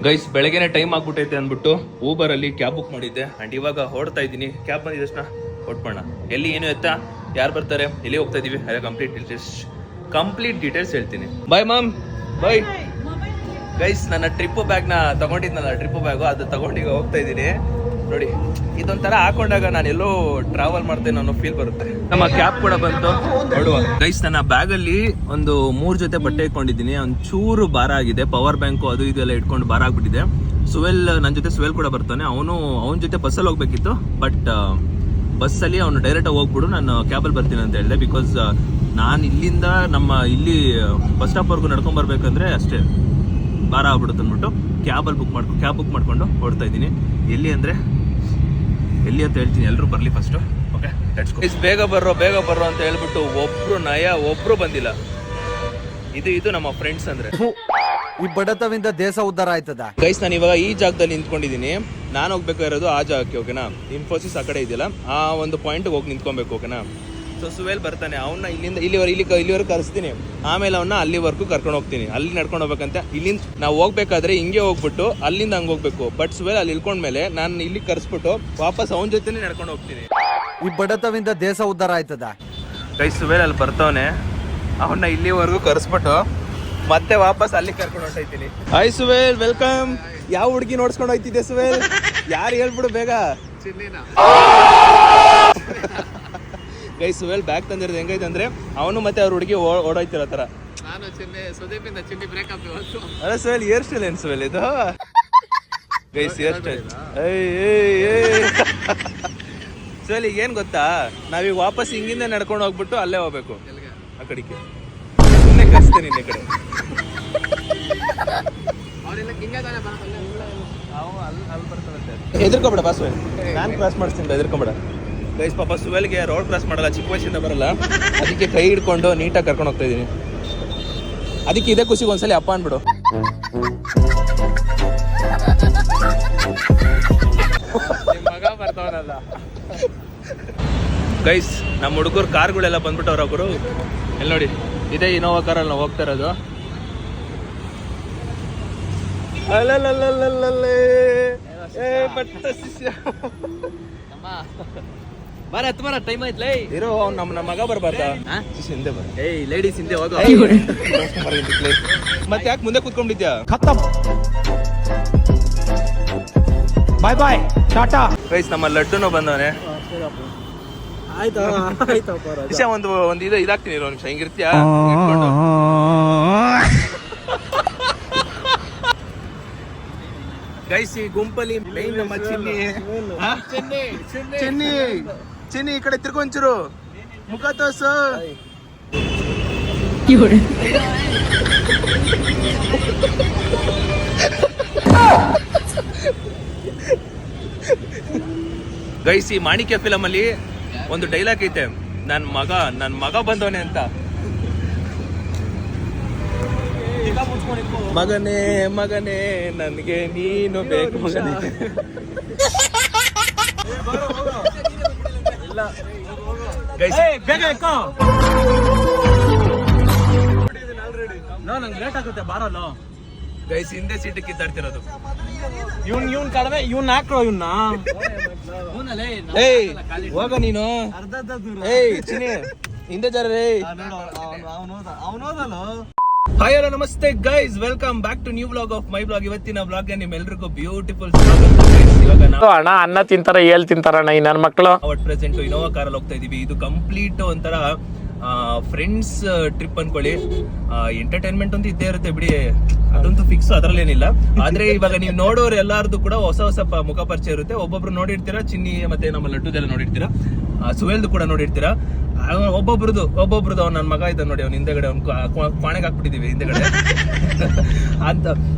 Guys ಬೆಳಗ್ಗೆನೆ time ಆಗ್ಬಿಟ್ಟೈತೆ ಅಂದ್ಬಿಟ್ಟು ಊಬರ್ ಅಲ್ಲಿ ಕ್ಯಾಬ್ ಬುಕ್ ಮಾಡಿದ್ದೆ ಅಂಡ್ ಇವಾಗ ಹೊರಡ್ತಾ ಇದ್ದೀನಿ. ಕ್ಯಾಬ್ ಬಂದಿದ ತಕ್ಷಣ ಹೊಟ್ಬೋಣ. ಎಲ್ಲಿ ಏನು ಎತ್ತಾ, ಯಾರು ಬರ್ತಾರೆ, ಎಲ್ಲಿ ಹೋಗ್ತಾ ಇದೀವಿ, ಅದೇ ಕಂಪ್ಲೀಟ್ ಡೀಟೇಲ್ಸ್ ಹೇಳ್ತೀನಿ. ಬಾಯ್ ಮಾಮ್, ಬಾಯ್. ಗೈಸ್ ನನ್ನ ಟ್ರಿಪ್ ಬ್ಯಾಗ್ನ ತಗೊಂಡಿದ್ನಲ್ಲ, ಟ್ರಿಪ್ ಬ್ಯಾಗು ಅದು ತಗೊಂಡೀಗ ಹೋಗ್ತಾ ಇದ್ದೀನಿ. ನೋಡಿ, ಇದೊಂಥರ ಹಾಕೊಂಡಾಗ ನಾನು ಎಲ್ಲೋ ಟ್ರಾವೆಲ್ ಮಾಡ್ತೇನೆ ಅನ್ನೋ ಫೀಲ್ ಬರುತ್ತೆ. ನಮ್ಮ ಕ್ಯಾಬ್ ಕೂಡ ಬಂತು, ನೋಡುವ. ಗೈಸ್ ನನ್ನ ಬ್ಯಾಗ್ ಅಲ್ಲಿ ಒಂದು 3 ಜೊತೆ ಬಟ್ಟೆ ಇಟ್ಕೊಂಡಿದ್ದೀನಿ. ಒಂಚೂರು ಭಾರ ಆಗಿದೆ, ಪವರ್ ಬ್ಯಾಂಕು ಅದು ಇದೆಲ್ಲ ಇಟ್ಕೊಂಡು ಭಾರ ಆಗ್ಬಿಟ್ಟಿದೆ. ಸುವೆಲ್ ನನ್ನ ಜೊತೆ ಸುವೆಲ್ ಕೂಡ ಬರ್ತಾನೆ. ಅವನ ಜೊತೆ ಬಸ್ಸಲ್ಲಿ ಹೋಗ್ಬೇಕಿತ್ತು, ಬಟ್ ಬಸ್ಸಲ್ಲಿ ಅವನು ಡೈರೆಕ್ಟಾಗಿ ಹೋಗ್ಬಿಡು, ನಾನು ಕ್ಯಾಬಲ್ಲಿ ಬರ್ತೀನಿ ಅಂತ ಹೇಳಿದೆ. ಬಿಕಾಸ್ ನಾನು ಇಲ್ಲಿಂದ ನಮ್ಮ ಇಲ್ಲಿ ಬಸ್ ಸ್ಟಾಪ್ವರೆಗೂ ನಡ್ಕೊಂಡ್ ಬರ್ಬೇಕಂದ್ರೆ ಅಷ್ಟೇ ಭಾರ ಆಗ್ಬಿಡುತ್ತೆ ಅಂದ್ಬಿಟ್ಟು ಕ್ಯಾಬ್ ಬುಕ್ ಮಾಡ್ಕೊಂಡು ಹೊಡ್ತಾ ಇದ್ದೀನಿ. ಎಲ್ಲಿ ಅಂತ ಹೇಳ್ತೀನಿ, ಎಲ್ಲರೂ ಬರಲಿ ಫಸ್ಟು. ಓಕೆ, ಬೇಗ ಬರ್ರೋ ಅಂತ ಹೇಳ್ಬಿಟ್ಟು ಒಬ್ರು ಬಂದಿಲ್ಲ. ಇದು ನಮ್ಮ ಫ್ರೆಂಡ್ಸ್ ಅಂದ್ರೆ. ಈ ಬಡತವಿಂದ ದೇಶ ಉದ್ಧಾರ ಆಯ್ತದ. ಗೈಸ್ ನಾನು ಇವಾಗ ಈ ಜಾಗದಲ್ಲಿ ನಿಂತ್ಕೊಂಡಿದ್ದೀನಿ. ನಾನು ಹೋಗ್ಬೇಕಾಗಿರೋದು ಆ ಜಾಗಕ್ಕೆ, ಓಕೆನಾ. ಇನ್ಫೋಸಿಸ್ ಆ ಕಡೆ ಇದೆಯಲ್ಲ, ಆ ಒಂದು ಪಾಯಿಂಟ್ಗೆ ಹೋಗಿ ನಿಂತ್ಕೊಬೇಕು, ಓಕೆನಾ. ಸೊ ಸುವೇಲ್ ಬರ್ತಾನೆ, ಅವನ್ನ ಇಲ್ಲಿವರೆಗೂ ಕರೆಸ್ತೀನಿ. ಆಮೇಲೆ ಅವನ್ನ ಅಲ್ಲಿವರೆಗೂ ಕರ್ಕೊಂಡು ಹೋಗ್ತೀನಿ. ಅಲ್ಲಿ ನಡ್ಕೊಂಡು ಹೋಗ್ಬೇಕಂತೆ. ಇಲ್ಲಿಂದ ನಾವು ಹೋಗ್ಬೇಕಾದ್ರೆ ಹಿಂಗೆ ಹೋಗ್ಬಿಟ್ಟು ಅಲ್ಲಿಂದ ಹಂಗೆ ಹೋಗ್ಬೇಕು. ಬಟ್ ಸುವೇಲ್ ಅಲ್ಲಿ ಇಳ್ಕೊಂಡ್ಮೇಲೆ ನಾನು ಇಲ್ಲಿ ಕರೆಸ್ಬಿಟ್ಟು ವಾಪಸ್ ಅವನ ಜೊತೆನೇ ನಡ್ಕೊಂಡು ಹೋಗ್ತೀನಿ. ಈ ಬಡತವಿಂದ ದೇಶ ಉದ್ಧಾರ ಆಯ್ತದ. ಗೈಸ್ ಸುವೇಲ್ ಅಲ್ಲಿ ಬರ್ತಾವನೆ, ಅವನ್ನ ಇಲ್ಲಿವರೆಗೂ ಕರೆಸ್ಬಿಟ್ಟು ಮತ್ತೆ ವಾಪಸ್ ಅಲ್ಲಿ ಕರ್ಕೊಂಡು ಹೊಂಟೈತೀನಿ. Hi ಸುವೇಲ್, welcome. ಯಾವ ಹುಡುಗಿ ನೋಡ್ಸ್ಕೊಂಡು ಹೋಯ್ತಿದ್ದೆ ಸುವೇಲ್? ಯಾರು ಹೇಳ್ಬಿಡು ಬೇಗ. ಗೈಸ್ ಸುವೇಲ್ ಬ್ಯಾಗ್ ತಂದಿರೋದು ಹೆಂಗೈತೆ ಅಂದ್ರೆ, ಅವನು ಮತ್ತೆ ಅವ್ರ ಹುಡುಗಿ ಓಡೋಯ್ತಿರೋ ತರ. ಅಲ್ಲ ಸುವೇಲ್, ಹೇರ್ ಸ್ಟೈಲ್ ಏನು ಸುವೇಲ್ ಇದು? Guys hair style. ಸುವೇಲ್ ಈಗ ಏನ್ ಗೊತ್ತಾ, ನಾವೀಗ ವಾಪಸ್ ಹಿಂಗಿಂದ ನಡ್ಕೊಂಡು ಹೋಗ್ಬಿಟ್ಟು ಅಲ್ಲೇ ಹೋಗ್ಬೇಕು, ಆ ಕಡೆಗೆ. ಸುಮ್ಮನೆ ಕಳಿಸ್ತೇನೆ ನಿನ್ನೆ ಕಡೆ. ಎದುರ್ಕೊಬೇಡ ಬಾ ಸುವೇಲ್, ನಾನು ಕ್ರಾಸ್ ಮಾಡಿಸ್ತೀನಿ, ಎದುರ್ಕೊಬೇಡ. ಗೈಸ್ ಪಾಪ ಸುವೇಲ್ಗೆ ರೋಡ್ ಕ್ರಾಸ್ ಮಾಡಲ್ಲ, ಚಿಕ್ಕ ವಯಸ್ಸಿಂದ ಬರಲ್ಲ. ಅದಕ್ಕೆ ಕೈ ಹಿಡ್ಕೊಂಡು ನೀಟಾಗಿ ಕರ್ಕೊಂಡು ಹೋಗ್ತಾ ಇದ್ದೀನಿ. ಅದಕ್ಕೆ ಇದೇ ಖುಷಿಗೆ ಒಂದ್ಸಲಿ ಅಪ್ಪ ಅನ್ಬಿಡು. ಮಗ ಬರ್ತಾವನಲ್ಲ. ಗೈಸ್ ನಮ್ಮ ಹುಡುಗರು ಕಾರ್ಗಳೆಲ್ಲ ಬಂದ್ಬಿಟ್ಟವ್ರ. ಒಬ್ಬರು ಎಲ್ಲಿ ನೋಡಿ, ಇದೇ ಇನೋವಾ ಕಾರಲ್ಲಿ ನಾವು ಹೋಗ್ತಾ ಇರೋದು. ಬರ ಟೈಮ್ ಆಯ್ತು. ಇರೋ ನಮ್ಮ ಮಗ ಬರ್ಬಾರ್ದ? ಹಿಂದೆ ಬರ. ಲೇಡೀಸ್ ಹಿಂದೆ ಹೋಗೋ. ಮತ್ತೆ ಯಾಕೆ ಮುಂದೆ ಕೂತ್ಕೊಂಡಿದ್ಯಾ? ಬಾಯ್ ಬಾಯ್, ಟಾಟಾ. ಗೈಸ್ ನಮ್ಮ ಲಡ್ಡುನು ಬಂದವನೆ. ಆಯ್ತಾ ಒಂದು ಇದಾಗ್ತೀನಿ, ಇರೋ ನಿಮಿಷ. ಹಿಂಗಿರ್ತೀಯಾ? ಗೈಸ್ ಈ ಗುಂಪಲ್ಲಿ ಮೈನ್ ನಮ್ಮ ಚಿನ್ನಿ ಈ ಕಡೆ ತಿರ್ಕೊಂಚರು ಮುಖ ತೋರ್ಸು. ಗೈಸ್ ಈ ಮಾಣಿಕ್ಯ ಫಿಲಮ್ ಅಲ್ಲಿ ಒಂದು ಡೈಲಾಗ್ ಐತೆ, ನನ್ ಮಗ ಬಂದವನೆ ಅಂತ. ಮಗನೇ ನನ್ಗೆ ನೀನು ಬೇಕು ಮಗನೇ. ನಂಗೆ ಲೇಟ್ ಆಗುತ್ತೆ ಬಾರಲ್ಲ. ಗೈಸ್ ಹಿಂದೆ ಸೀಟ್ ಕಿತ್ತಾಡ್ತಿರೋದು. ಇವ್ನ್ ಕಡಿಮೆ, ಇವ್ನ ಹಾಕ್ರೋ ಇವ್ನ. ಹೋಗ ನೀನು. ಚಿನ್ನಿ ಹಿಂದೆ ಜರ ರೇ. ಹಾಯ್ ಹಲೋ ನಮಸ್ತೆ guys, welcome back to new vlog of my vlog. ಇವತ್ತಿನ ವ್ಲಾಗ್ ನಿಮ್ಮೆಲ್ಲರಿಗೂ ಬ್ಯೂಟಿಫುಲ್ ಅಣ್ಣ ಅನ್ನ ತಿಂತಾರ, ಏಳ್ ತಿಂತಾರಣ್ಣ ಈ ನನ್ನ ಮಕ್ಕಳು. ಅಟ್ ಪ್ರೆಸೆಂಟ್ ಇನೋವಾ ಕಾರಲ್ಲಿ ಹೋಗ್ತಾ ಇದೀವಿ. ಇದು ಕಂಪ್ಲೀಟ್ ಒಂಥರ ಫ್ರೆಂಡ್ಸ್ ಟ್ರಿಪ್ ಅನ್ಕೊಳ್ಳಿ. ಎಂಟರ್ಟೈನ್ಮೆಂಟ್ ಅಂತ ಇದ್ದೇ ಇರುತ್ತೆ ಬಿಡಿ, ಅದಂತೂ ಫಿಕ್ಸ್, ಅದ್ರಲ್ಲೇನಿಲ್ಲ. ಆದ್ರೆ ಇವಾಗ ನೀವು ನೋಡೋರು ಎಲ್ಲಾರ್ದು ಕೂಡ ಹೊಸ ಮುಖ ಪರಿಚಯ ಇರುತ್ತೆ. ಒಬ್ಬೊಬ್ರು ನೋಡಿರ್ತೀರಾ, ಚಿನ್ನಿ ಮತ್ತೆ ನಮ್ಮ ಲಡ್ಡುದೆಲ್ಲ ನೋಡಿರ್ತೀರಾ, ಸುವೇಲ್ದು ಕೂಡ ನೋಡಿರ್ತೀರಾ. ಒಬ್ಬೊಬ್ರದ್ದು ಅವ್ನು ನನ್ನ ಮಗ ಇದ್ದ ನೋಡಿ, ಅವ್ನ ಹಿಂದೆಗಡೆ ಅವ್ನು ಪಾಣೆಗೆ ಹಾಕ್ಬಿಟ್ಟಿದೀವಿ ಹಿಂದೆಗಡೆ ಅಂತ.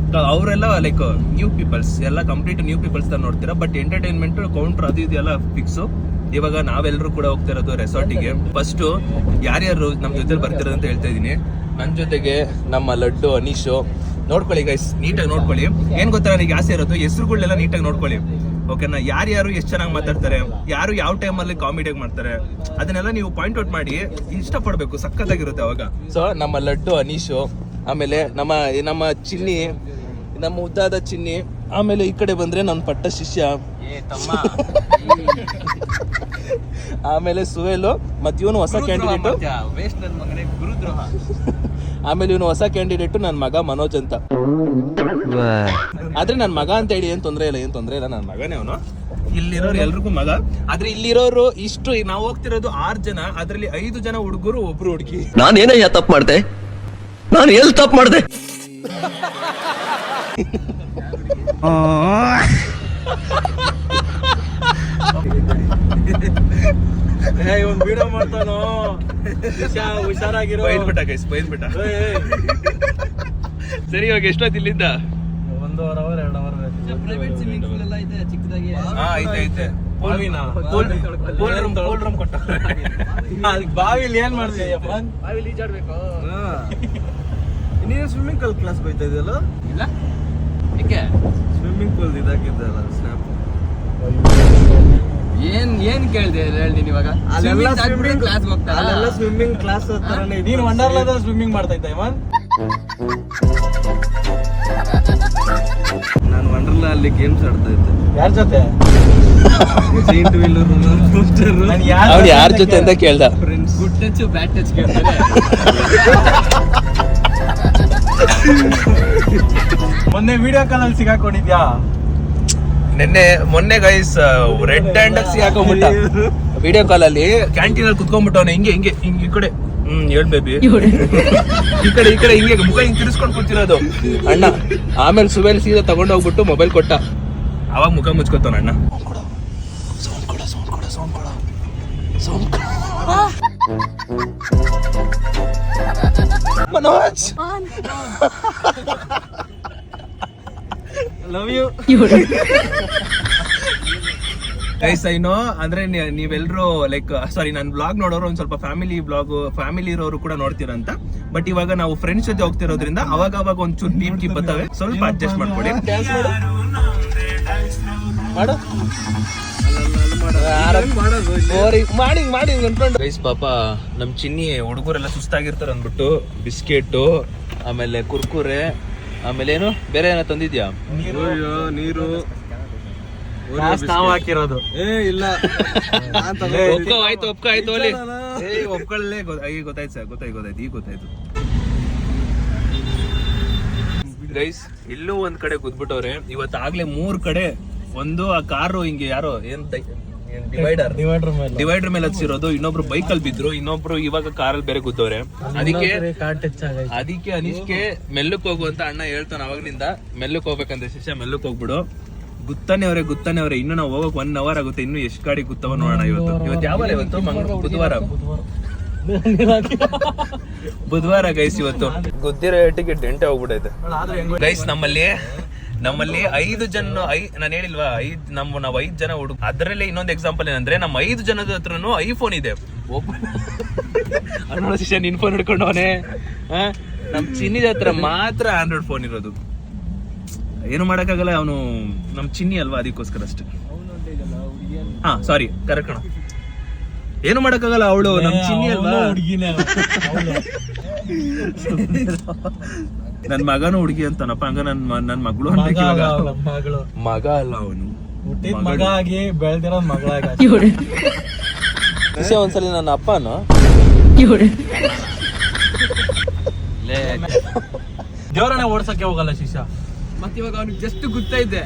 ಅವರೆಲ್ಲ ಲೈಕ್ ನ್ಯೂ ಪೀಪಲ್ಸ್, ಎಲ್ಲ ಕಂಪ್ಲೀಟ್ ನ್ಯೂ ಪೀಪಲ್ಸ್ ತರ ನೋಡ್ತೀರಾ. ಬಟ್ ಎಂಟರ್ಟೈನ್ಮೆಂಟ್ ಕೌಂಟರ್ ಅದು ಇದೆಲ್ಲ ಫಿಕ್ಸು. ಇವಾಗ ನಾವೆಲ್ಲರೂ ಕೂಡ ಹೋಗ್ತಾ ಇರೋದು ರೆಸಾರ್ಟಿಗೆ. ಫಸ್ಟ್ ಯಾರ್ಯಾರು ನಮ್ಮ ಜೊತೆ ಬರ್ತಿರೋದು ಅಂತ ಹೇಳ್ತಾ ಇದೀನಿ. ನನ್ನ ಜೊತೆಗೆ ನಮ್ಮ ಲಡ್ಡು, ಅನೀಶು. ನೋಡ್ಕೊಳ್ಳಿ ಗೈಸ್, ನೀಟಾಗಿ ನೋಡ್ಕೊಳ್ಳಿ. ಏನ್ ಗೊತ್ತಾ, ನನಗೆ ಆಸೆ ಇರೋದು ಹೆಸರುಗಳನ್ನೆಲ್ಲ ನೀಟಾಗಿ ನೋಡ್ಕೊಳ್ಳಿ, ಓಕೆನಾ. ಯಾರ್ಯಾರು ಎಷ್ಟು ಚೆನ್ನಾಗಿ ಮಾತಾಡ್ತಾರೆ, ಯಾರು ಯಾವ ಟೈಮಲ್ಲಿ ಕಾಮಿಡಿಯಾಗಿ ಮಾಡ್ತಾರೆ, ಅದನ್ನೆಲ್ಲ ನೀವು ಪಾಯಿಂಟ್ ಔಟ್ ಮಾಡಿ ಇಷ್ಟಪಡ್ಬೇಕು, ಸಖತ್ತಾಗಿರುತ್ತೆ ಅವಾಗ. ಸೊ ನಮ್ಮ ಲಡ್ಡು, ಅನೀಶು, ಆಮೇಲೆ ನಮ್ಮ ಚಿನ್ನಿ, ನಮ್ಮ ಉದ್ದಾದ ಚಿನ್ನಿ. ಆಮೇಲೆ ಈ ಕಡೆ ಬಂದ್ರೆ ನನ್ನ ಪಟ್ಟ ಶಿಷ್ಯ ಆಮೇಲೆ ಸುವೇಲು. ಮತ್ತೆ ಇವನು ಹೊಸ ಕ್ಯಾಂಡಿಡೇಟ್. ಆಮೇಲೆ ಇವನು ಹೊಸ ಕ್ಯಾಂಡಿಡೇಟ್ ನನ್ನ ಮಗ ಮನೋಜ್ ಅಂತ. ಆದ್ರೆ ನನ್ನ ಮಗ ಅಂತ ಹೇಳಿ ಏನ್ ತೊಂದ್ರೆ ಇಲ್ಲ ನನ್ನ ಮಗನೇ ಅವನು. ಇಲ್ಲಿರೋರು ಎಲ್ರಿಗೂ ಮಗ. ಆದ್ರೆ ಇಲ್ಲಿರೋರು ಇಷ್ಟು ನಾವು ಹೋಗ್ತಿರೋದು 6 ಜನ, ಅದ್ರಲ್ಲಿ 5 ಜನ ಹುಡುಗರು, ಒಬ್ರು ಹುಡುಗಿ. ನಾನೇನಯ್ಯ ತಪ್ಪು ಮಾಡ್ದೆ? ನಾನು ಎಲ್ಲಿ ತಪ್ಪು ಮಾಡ್ದೆ? ಒಂದು ವಿಡಿಯೋ ಮಾಡ್ತಾನೋ, ಹುಷಾರಾಗಿರೋ. ಬೈದ್ಬಿಟ್ಟ. ಸರಿ, ಇವಾಗ ಎಷ್ಟೊತ್ತು ಇಲ್ಲಿಂದ? 1.5 hour 2 hour. Private swimming pool ಎಲ್ಲ ಇದೆ ಚಿಕ್ಕದಾಗಿ. ಐತೆ. ಪೂಲ್ ರೂಮ್ ಕೊಟ್ಟ. ಬಾವಿಲಿ ಏನ್ ಮಾಡ್ತೀಯಪ್ಪ? ಬಾವಿಲಿ ಈಜಾಡ್ಬೇಕು. ನೀನು ಸ್ವಿಮ್ಮಿಂಗ್ ಪೂಲ್ ಕ್ಲಾಸ್ ಹೋಗ್ತಾ ಇದೆಯಲ್ಲ? ಇಲ್ಲ ಯಾಕೆ? ಸ್ವಿಮ್ಮಿಂಗ್ ಪೂಲ್ ಇದಾಕಿದ್ದಲ್ಲ ಸ್ನ್ಯಾಪ್. ಏನ್ ಕೇಳ್ದೆ ಹೇಳಿ ನೀನ್ ಇವಾಗ? ಸ್ವಿಮ್ಮಿಂಗ್ ಕ್ಲಾಸ್ ಹೋಗ್ತಾ? ಅಲ್ಲೆಲ್ಲ ಸ್ವಿಮ್ಮಿಂಗ್ ಕ್ಲಾಸ್ ತರನೇ. ನೀನು ವಂಡರ್ಲಾದ ಸ್ವಿಮ್ಮಿಂಗ್ ಮಾಡ್ತಾ ಇದ್ದ ಇವನ್? ನಾನು ವಂಡರ್ಲಾ ಅಲ್ಲಿ ಗೇಮ್ಸ್ ಆಡ್ತಾ ಇದ್ದೆ. ಯಾರ ಜೊತೆ? Giant wheel, roller coaster. ಅವ್ನು ಯಾರ ಜೊತೆ ಅಂತ ಕೇಳ್ದ. ಗುಡ್ ಟಚ್ ಬ್ಯಾಡ್ ಟಚ್ ಕೇಳ್ತಾರೆ. ಮೊನ್ನೆ ವಿಡಿಯೋ ಕಾಲ್ ಅಲ್ಲಿ ಸಿಗಾಕೊಂಡಿದ್ಯಾ? ಮೊನ್ನೆ ಗೈಸ್ ರೆಡ್ ಹ್ಯಾಂಡ್ ಸಿಗಾಕೊಂಡ್ಬಿಟ್ಟ ವಿಡಿಯೋ ಕಾಲ್ ಅಲ್ಲಿ. ಕ್ಯಾಂಟೀನ್ ಅಲ್ಲಿ ಕುತ್ಕೊಂಡ್ಬಿಟ್ಟವನೆ ಹಿಂಗೆ ಈ ಕಡೆ. ಹೇಳ್ ಬೇಬಿ. ಈ ಕಡೆ ಹಿಂಗೆ ಮುಖ ಹಿಂಗ್ ತಿರ್ಸ್ಕೊಂಡ್ ಕೂತಿರೋದು ಅಣ್ಣ. ಆಮೇಲೆ ಸುವೇಲ್ ಸೀದಾ ತಗೊಂಡೋಗ್ಬಿಟ್ಟು ಮೊಬೈಲ್ ಕೊಟ್ಟ. ಅವಾಗ ಮುಖ ಮುಚ್ಕೋತಾನ ಅಣ್ಣ. Manoj love you guys. I know ಅಂದ್ರೆ ನೀವೆಲ್ಲರೂ ಲೈಕ್ ಸಾರಿ ನನ್ನ ಬ್ಲಾಗ್ ನೋಡೋರು ಒಂದ್ ಸ್ವಲ್ಪ ಫ್ಯಾಮಿಲಿ ಇರೋರು ಕೂಡ ನೋಡ್ತೀರಂತ. ಬಟ್ ಇವಾಗ ನಾವು ಫ್ರೆಂಡ್ಸ್ ಜೊತೆ ಹೋಗ್ತಿರೋದ್ರಿಂದ ಅವಾಗ ಒಂಚೂರು ಟೀಮ್ ಕೀಪ್ ಬರ್ತವೆ, ಸ್ವಲ್ಪ ಅಡ್ಜಸ್ಟ್ ಮಾಡ್ಕೊಡಿ. ಮಾಡಿ ಅನ್ಕೊಂಡು ಗೈಸ್. ಪಾಪ ನಮ್ ಚಿನ್ನಿ ಹುಡುಗರೆಲ್ಲ ಸುಸ್ತಾಗಿರ್ತಾರ ಅಂದ್ಬಿಟ್ಟು ಬಿಸ್ಕೆಟ್, ಆಮೇಲೆ ಕುರ್ಕುರೆ, ಆಮೇಲೆ ಏನು ಬೇರೆ ಏನೋ ತಂದಿದ್ಯಾ? ನೀರು ನಾವು ಹಾಕಿರೋದು. ಇಲ್ಲ ಒಪ್ಕೋ ಆಯ್ತು ಅಲ್ಲಿ ಒಪ್ಕೊಳ್ಳೇ. ಗೊತ್ತಾಯ್ತು ಸರ್, ಗೊತ್ತಾಯ್ತು ಗೈಸ್. ಇಲ್ಲೂ ಒಂದ್ ಕಡೆ ಕೂತ್ಬಿಟ್ಟವ್ರೆ ಇವತ್ತಾಗ್ಲೇ 3 ಕಡೆ. ಒಂದು ಆ ಕಾರು ಹಿಂಗೆ ಯಾರೋ ಏನ್ ಡಿವೈಡರ್ ಮೇಲೆ ಹಚ್ಚಿರೋದು, ಇನ್ನೊಬ್ರು ಬೈಕ್ ಅಲ್ಲಿ ಬಿದ್ರು, ಇನ್ನೊಬ್ರು ಇವಾಗ ಕಾರಲ್ಲಿ ಬೇರೆ ಕೂತವ್ರೆ. ಅದಕ್ಕೆ ಅನಿಷ್ಕೆ ಮೆಲ್ಲಕ್ ಹೋಗು ಅಂತ ಅಣ್ಣ ಹೇಳ್ತಾನೆ ಅವಾಗ್ಲಿಂದ. ಮೆಲ್ಲಕ್ ಹೋಗ್ಬೇಕಂತ ಶಿಷ್ಯ ಮೆಲ್ಲಕ್ ಹೋಗ್ಬಿಡು. ಗುತ್ತಾನೆ ಅವ್ರೆ ಇನ್ನು ನಾವು ಹೋಗಕ್ 1 ಅವರ್ ಆಗುತ್ತೆ. ಇನ್ನು ಎಷ್ಟು ಗಾಡಿ ಗುತ್ತವ ನೋಡೋಣ. ಇವತ್ತು ಯಾವ ಬುಧವಾರ ಗೈಸ್. ಇವತ್ತು ಗುದ್ದಿರೋ ಏಟಿಗೆ ಡೆಂಟೆ ಹೋಗ್ಬಿಟ್ಟೈತೆ ಗೈಸ್. ನಮ್ಮಲ್ಲಿ 5 ಜನ ನಾನು ಹೇಳಿಲ್ವಾ, ನಾವು 5 ಜನ ಹುಡುಗ. ಅದರಲ್ಲಿ ಇನ್ನೊಂದು ಎಕ್ಸಾಂಪಲ್ ಏನಂದ್ರೆ ನಮ್ಮ 5 ಜನದ ಹತ್ರನು ಐಫೋನ್ ಇದೆ. ಒಬ್ಬ ಶಿಷ್ಯ ನಿನ್ ಫೋನ್ ಹಿಡ್ಕೊಂಡವನೆ. ನಮ್ ಚಿನ್ನಿದ ಹತ್ರ ಮಾತ್ರ ಆಂಡ್ರಾಯ್ಡ್ ಫೋನ್ ಇರೋದು. ಏನು ಮಾಡಕ್ಕಾಗಲ್ಲ, ಅವನು ನಮ್ ಚಿನ್ನಿ ಅಲ್ವಾ, ಅದಕ್ಕೋಸ್ಕರ ಅಷ್ಟೇ. ಸಾರಿ ಕರೆಕ್ಟ್ ಕಣ. ಏನು ಮಾಡಕ್ಕಾಗಲ್ಲ, ಅವಳು ನಮ್ ಚಿನ್ನಿ ಅಲ್ವಾ. ನನ್ ಮಗನು ಹುಡುಗಿ ಅಂತಾನಪ್ಪ, ಹಂಗ ನನ್ ಮಗಳು ಮಗ ಅಲ್ಲ ಅವನು. ಮಗ ಆಗಿ ಬೆಳೆದಿರೋ ಮಗಳಾಗಿ ಒಂದ್ಸಲಿ ನನ್ನ ಅಪ್ಪನು ದೇವರನ್ನ ಓಡ್ಸಕ್ಕೆ ಹೋಗಲ್ಲ ಶಿಷ್ಯ. ಮತ್ತೆ ಇವಾಗ ಅವ್ನಿಗೆ ಜಸ್ಟ್ ಗೊತ್ತೈತೆ.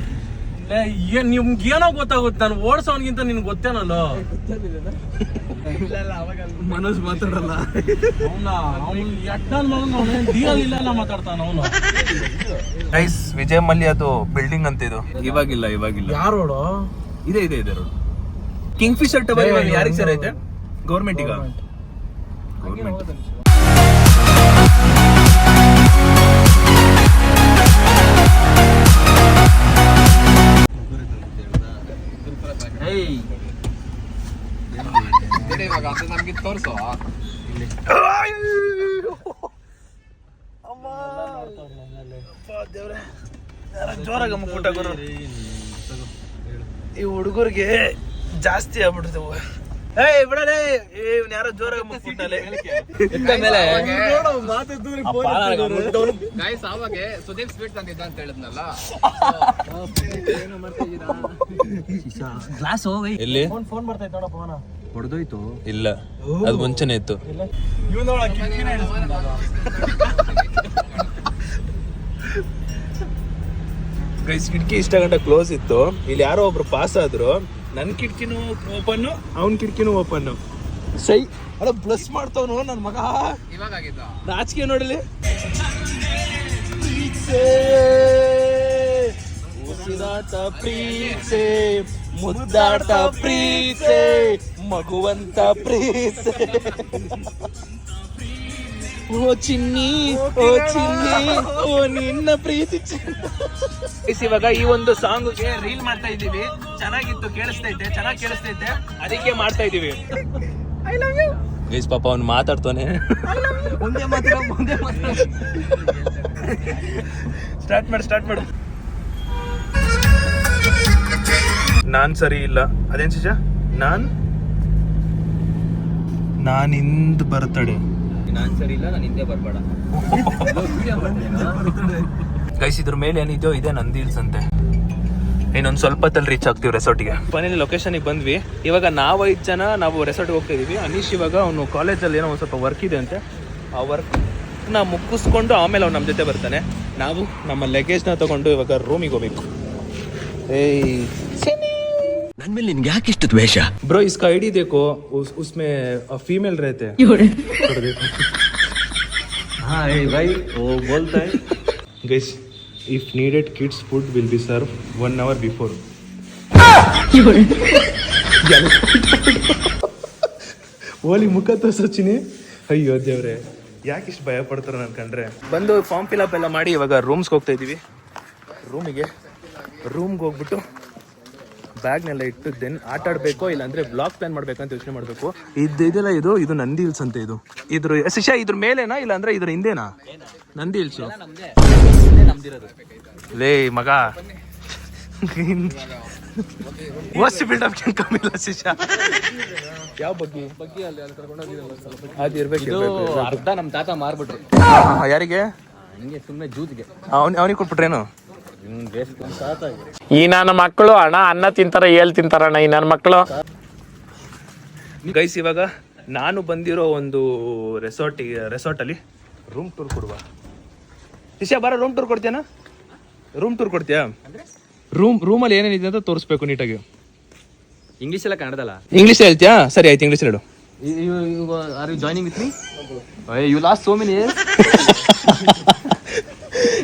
ನಿಮ್ಗೆ ಏನೋ ಗೊತ್ತಾಗುತ್ತೆ, ನಾನು ಓಡ್ಸೋನ್ಗಿಂತ ನಿನ್ಗೆ ಗೊತ್ತೇನಲ್ಲೋ. ಮನೋಜ್ ಮಾತಾಡಲ್ಲ. ಇಲ್ಲ ಮಾತಾಡ್ತಾನ ಅವನು. ಗೈಸ್, ವಿಜಯ್ ಮಲ್ಯ ಅದು ಬಿಲ್ಡಿಂಗ್ ಅಂತ ಇದು. ಇವಾಗಿಲ್ಲ ಯಾರು ರೋಡು? ಇದೆ ರೋಡ್. ಕಿಂಗ್ ಫಿಶರ್ ಟವರ್ ಯಾರಿಗೆ ಸರ್ ಐತೆ? ಗೌರ್ಮೆಂಟ್ ಈಗ ಗೌರ್ಮೆಂಟ್. ನಮ್ಗೆ ತೋರ್ಸೋ. ಜೋರಾಗ ಮುಕ್ಕುಟ ಗುರು. ಈ ಹುಡುಗರಿಗೆ ಜಾಸ್ತಿ ಆಗ್ಬಿಡ್ತೇವೆ. ಏಯ್ ಬಿಡಲೇ ಇವ್ನು ಯಾರೋ ಜೋರಾಗಿ ಮುಗ್ಬಿಟ್ಟಲೆ ಮೇಲೆ ಮಾತಾಡ್ತಿದ್ರೆ ಗೈಸ್ ಅವಾಗೆ ಸುದೀಪ್ ಸ್ವೀಟ್ ತಂದಿದ್ದ ಅಂತ ಹೇಳಿದ್ನಲ್ಲ. ಎಲ್ಲಿ ಫೋನ್ ಬರ್ತಾ ಇತ್ತು ನೋಡಪ್ಪ ಅವನ. ಹೊಡೆದೋಯ್ತು. ಇಲ್ಲ ಅದು ಮುಂಚೆನೆ ಇತ್ತು. ಗೈಸ್ ಕಿಟಕಿ ಇಷ್ಟ ಗಂಟ ಕ್ಲೋಸ್ ಇತ್ತು. ಇಲ್ಲಿ ಯಾರೋ ಒಬ್ರು ಪಾಸ್ ಆದ್ರು. ನನ್ನ ಕಿಟಕಿನೂ ಓಪನ್, ಅವನ ಕಿಟಕಿನೂ ಓಪನ್. ಸೈ ಅಲ್ಲ ಪ್ಲಸ್ ಮಾಡ್ತಾವನು ನನ್ನ ಮಗ. ಇವಾಗ ಆಗಿದ್ದ ನಾಚಿಕೆ ನೋಡಲಿ. ಉಸಿರಾಟ ಪ್ರೀತೆ, ಮುದ್ದಾಟ ಪ್ರೀತೆ, ಮಗುವಂತ ಪ್ರೀತೆ. ಓ ಚಿನ್ನಿ, ಓ ಚಿನ್ನಿ, ಓ ನಿನ್ನ ಪ್ರೀತಿ ಚಿನ್ನ. ಇವಾಗ ಈ ಒಂದು ಸಾಂಗ್ಗೆ ರೀಲ್ ಮಾಡ್ತಾ ಇದ್ದೀವಿ. ಚೆನ್ನಾಗಿತ್ತು, ಕೇಳಿಸ್ತೈತೆ, ಚೆನ್ನಾಗಿ ಕೇಳಿಸ್ತೈತೆ, ಅದಕ್ಕೆ ಮಾಡ್ತಾ ಇದೀವಿ. ಗೈಸ್ ಪಾಪ ಅವ್ನು ಮಾತಾಡ್ತಾನೆ. ಸ್ಟಾರ್ಟ್ ಮಾಡು. ನಾನ್ ಸರಿ ಇಲ್ಲ. ಅದೇನ್ ಶಿಜ? ನಾನಿಂದ ಬರ್ತಡೆ. ನಾನ್ ಸರಿ ಇಲ್ಲ, ನಾನು ಹಿಂದೆ ಬರ್ಬೇಡ. ಗೈಸ್ ಇದ್ರ ಮೇಲೆ ಏನಿದೆಯೋ ಇದೆ ನಂದಿ ಹಿಲ್ಸ್ ಅಂತೆ. ಇನ್ನೊಂದು ಸ್ವಲ್ಪ ಹೊತ್ತಲ್ಲಿ ರೀಚ್ ಆಗ್ತೀವಿ ರೆಸಾರ್ಟ್ಗೆ. ಫೈನಲಿ ಲೊಕೇಶನ್ಗೆ ಬಂದ್ವಿ. ಇವಾಗ ನಾವು 5 ಜನ ನಾವು ರೆಸಾರ್ಟ್ಗೆ ಹೋಗ್ತಾ ಇದೀವಿ. ಅನೀಶ್ ಇವಾಗ ಅವನು ಕಾಲೇಜಲ್ಲಿ ಏನೋ ಒಂದು ಸ್ವಲ್ಪ ವರ್ಕ್ ಇದೆ ಅಂತೆ. ಆ ವರ್ಕ್ನ ಮುಗಿಸ್ಕೊಂಡು ಆಮೇಲೆ ಅವ್ನು ನಮ್ಮ ಜೊತೆ ಬರ್ತಾನೆ. ನಾವು ನಮ್ಮ ಲಗೇಜ್ನ ತಗೊಂಡು ಇವಾಗ ರೂಮಿಗೆ ಹೋಗ್ಬೇಕು. ಏಯ್ ನನ್ ಮೇಲೆ ನಿನ್ಗೆ ಯಾಕೆ ಇಷ್ಟು ದ್ವೇಷ? ब्रो इसका आईडी देखो, उसमें फीमेल रहते हैं. हाँ भाई वो बोलता है Guys, if needed, kids food will be served 1 hour before. ಓಲಿ ಮುಖ ತೋರ್ಸೋಚಿನಿ. ಅಯ್ಯೋ ದೇವ್ರೆ, ಯಾಕೆ ಇಷ್ಟು ಭಯ ಪಡ್ತಾರೆ ನಾನು ಕಂಡ್ರೆ. ಬಂದು ಫಾರ್ಮ್ ಫಿಲ್ ಅಪ್ ಎಲ್ಲ ಮಾಡಿ ಇವಾಗ ರೂಮ್ಸ್ಗೆ ಹೋಗ್ತಾ ಇದ್ದೀವಿ. ರೂಮ್ಗೆ ಹೋಗ್ಬಿಟ್ಟು ಬ್ಯಾಗ್ನೆಲ್ಲ ಇಟ್ಟು ದೆನ್ ಆಟ ಆಡಬೇಕೋ ಇಲ್ಲಾಂದ್ರೆ ಬ್ಲಾಗ್ ಪ್ಲಾನ್ ಮಾಡ್ಬೇಕು ಅಂತ ಯೋಚನೆ ಮಾಡಬೇಕು. ಇದೆಲ್ಲ ಇದು ನಂದಿ ಹಿಲ್ಸ್ ಅಂತ. ಇದ್ರ ಶಿಷ್ಯ ಇದ್ರ ಮೇಲೆನಾ ಇಲ್ಲ ಅಂದ್ರೆ ಇದ್ರ ಹಿಂದೆನಾ ನಂದಿ ಹಿಲ್ಸು? ಲೇ ಮಗ, ವಸ್ಟ್ ಬಿಲ್ಡಪ್ ಕಮ್ಮಿಲ್ಲ ಶಿಷ್ಯ. ಯಾವ ಬಗ್ಗೆ ಅದಿರ್ಬೇಕು. ಅರ್ಧ ನಮ್ ತಾತ ಮಾರ್ಬಿಟ್ರು. ಯಾರಿಗೆ? ಹಂಗೆ ಸುಮ್ಮನೆ ಜೂಜ್ಗೆ. ಅವನಿಗೆ ಕೊಟ್ಬಿಟ್ರೇನು? ಈ ನನ್ನ ಮಕ್ಕಳು ಅನ್ನ ತಿಂತಾರ, ತಿಂತಾರಣ್ಣ ಈ ನನ್ನ ಮಕ್ಕಳು. ಗೈಸ್ ಇವಾಗ ನಾನು ಬಂದಿರೋ ಒಂದು ರೆಸಾರ್ಟಲ್ಲಿ ರೂಮ್ ಟೂರ್ ಕೊಡುವ. ಶಿಷ್ಯ ಬರೋ ರೂಮ್ ಟೂರ್ ಕೊಡ್ತೀಯನಾ? ರೂಮ್ ಟೂರ್ ಕೊಡ್ತೀಯಾ? ರೂಮಲ್ಲಿ ಏನೇನಿದೆ ಅಂತ ತೋರಿಸ್ಬೇಕು ನೀಟಾಗಿ. ಇಂಗ್ಲಿಷ್ ಎಲ್ಲ ಕನ್ನಡದಲ್ಲ? ಇಂಗ್ಲೀಷ್ ಹೇಳ್ತೀಯಾ? ಸರಿ ಆಯ್ತು, ಇಂಗ್ಲೀಷ್ ಹೇಳು. Are you joining with me? You lost so many years.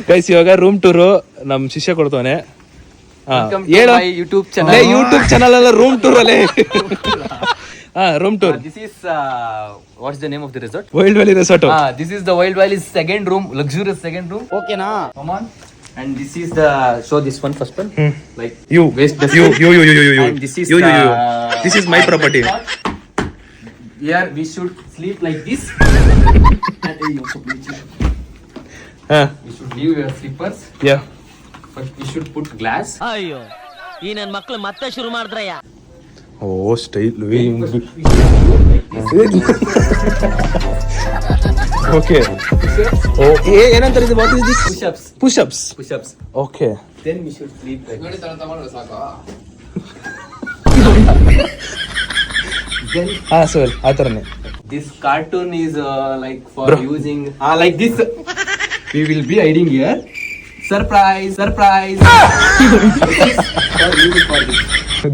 Guys ಇವಾಗ ರೂಮ್ ಟೂರು ನಮ್ ಶಿಷ್ಯ ಕೊಡ್ತಾನೆ. ಯೂಟ್ಯೂಬ್ ಚಾನಲ್ ಅಲ್ಲ, ರೂಮ್ ಟೂರ್ ಅಲ್ಲೇ. Room tour. This is what's the name of the resort? Wild valley resort. This is the Wild Valley's second room, luxurious second room. Okay na? Come on. And this is the show this one first one. Like You. And this is This is my property. Here we should sleep like this. And we should leave your slippers. Yeah. But we should put glass. ಅಯ್ಯೋ ಈ ನನ್ ಮಕ್ಳು ಮತ್ತೆ ಶುರು ಮಾಡಿದ್ರಯ್ಯ. ಓ style. Okay. ಓ ಏನಂತಾರೆ ಇದು? What is this? Push-ups. Push-ups. Okay. Then we should sleep like this. Sir ಆ ಥರನೇ. This cartoon is like for using like this. We will be hiding here. Surprise!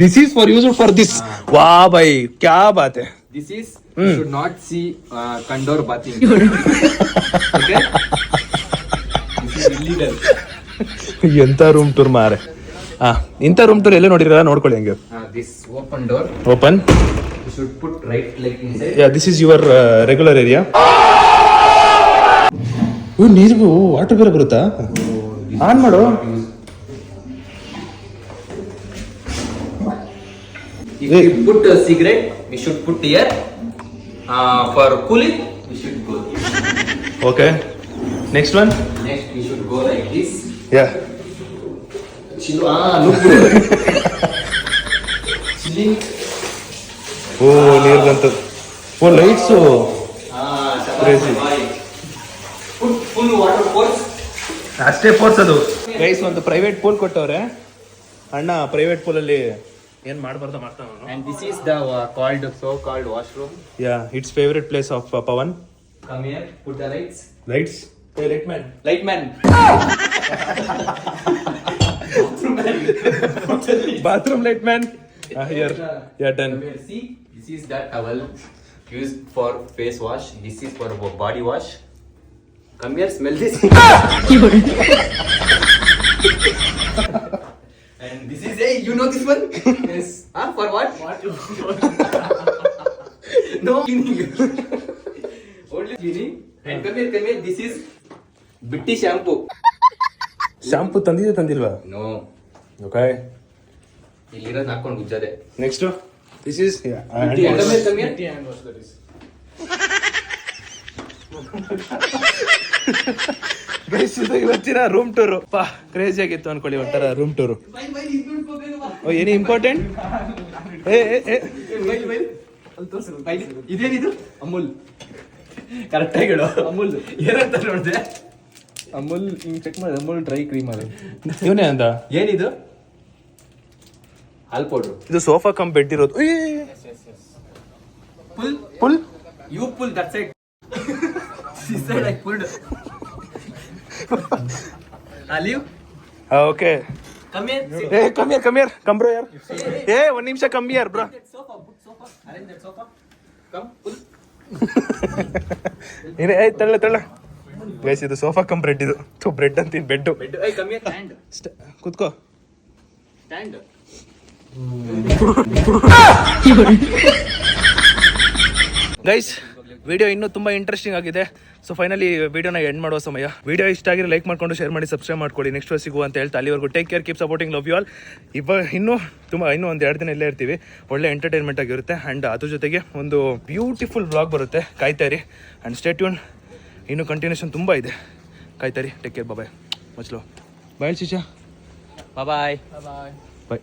This is for use for this. वाह भाई, क्या बात है. This is you should not see condor bathing. Okay? This is illegal. ಎಂತ room tour ಮಾರೆ. ಇಂಥ room tour ಎಲ್ಲ ನೋಡಿರಲ್ಲ, ನೋಡ್ಕೊಳ್ಳಿ ಹಂಗೆ. This open door. Open. You should put right leg inside. Yeah, this is your regular area. ನೀರು water ಬೇರೆ ಬರುತ್ತಾ? On ಮಾಡು. If you put a cigarette, we should put here. For cooling, we should go here. Okay. Next one. Next, we should go like this. Yeah. Look good. Chilling. ಓ ನೀರು nice Crazy. Full water force. ಅಷ್ಟೇ force ಅದು guys. ಒಂದು private pool ಕೊಟ್ಟವ್ರೆ ಅಣ್ಣ. Private ಪೂಲಲ್ಲಿ ಏನ್ ಮಾಡಬಾರ್ದ ಮಾಡ್ತಾನ ಅವನು. And this is the so-called washroom. Yeah, it's favourite place of Pavan. Come here, put the lights. Lights, light man. Light man. Bathroom light man. Here yeah done. Come here, see, this is the towel used for face wash. This is for body wash. Come here, smell this. And this is you know this one? Yes. For what? No cleaning. Only cleaning. And come here, this is Bitti shampoo. Shampoo ತಂದಿಲ್ವಾ? No. Okay, ಇಲ್ಲಿರೋದು ಹಾಕೊಂಡು ಉಜ್ಜದೆ. Next this is Come here. ಗೈಸ್, ಇದು ಇವತ್ತಿನ room tour. ಪಾ crazy ಆಗಿತ್ತು ಅನ್ಕೊಳ್ಳಿ, ಒಂಥರ ರೂಮ್ ಟೂರು. ಓ, ಏನಿ ಇಂಪಾರ್ಟೆಂಟ್? ಇದೇನಿದು? ಅಮೂಲ್. ಕರೆಕ್ಟ್ ಆಗಿ ಹೇಳು. ಅಮೂಲ್ ಏನಂತ ನೋಡಿದೆ? ಅಮೂಲ್ ಹಿಂಗ್ ಚೆಕ್ ಮಾಡಿ. ಅಮೂಲ್ ಡ್ರೈ ಕ್ರೀಮ್ ಅದು. ಇವನೇ ಅಂದ. ಏನಿದು? ಹಾಲ್ ಪೌಡ್ರು. ಇದು ಸೋಫಾ ಕಮ್ ಬೆಡ್ ಇರೋದು. Pull. Pull. You pull, that's it. She said I pulled. Leave. Okay. Come here. Sit. Come bro ಯಾರ್. ಒಂದ್ ನಿಮಿಷ ಕಮ್ಮಿ ಯಾರ್ bro. That sofa, put sofa. Arrange that sofa. Come, pull. ತಳ್ಳ guys, ಇದು sofa cum bread. ಇದು bread ಅಂತೀನಿ, bed. Hey, come here. Stand. ಕುತ್ಕೋ. Stand. ಗೈಸ್, ವಿಡಿಯೋ ಇನ್ನೂ ತುಂಬ ಇಂಟ್ರೆಸ್ಟಿಂಗ್ ಆಗಿದೆ. ಸೊ ಫೈನಲಿ ವಿಡಿಯೋನ ಎಂಡ್ ಮಾಡುವ ಸಮಯ. ವಿಡಿಯೋ ಇಷ್ಟ ಆಗಿರೋ ಲೈಕ್ ಮಾಡ್ಕೊಂಡು ಶೇರ್ ಮಾಡಿ ಸಬ್ಸ್ಕ್ರೈಬ್ ಮಾಡ್ಕೊಳ್ಳಿ. ನೆಕ್ಸ್ಟ್ ಸಿಗುವ ಅಂತ ಹೇಳ್ತಾ ಅಲ್ಲಿವರೆಗೂ take care, keep supporting, love you all. ಇನ್ನೂ ಒಂದು 2 ದಿನ ಇಲ್ಲೇ ಇರ್ತೀವಿ. ಒಳ್ಳೆ ಎಂಟರ್ಟೈನ್ಮೆಂಟ್ ಆಗಿರುತ್ತೆ. ಆ್ಯಂಡ್ ಅದ್ರ ಜೊತೆಗೆ ಒಂದು ಬ್ಯೂಟಿಫುಲ್ ವ್ಲಾಗ್ ಬರುತ್ತೆ. ಕಾಯ್ತಾಯಿರಿ. And stay tune. ಇನ್ನೂ ಕಂಟಿನ್ಯೂಷನ್ ತುಂಬ ಇದೆ. ಕಾಯ್ತಾಯಿರಿ. Take care. Bye. Much love. Bye ಶಿಶಾ. Bye bye. ಬಾಯ್.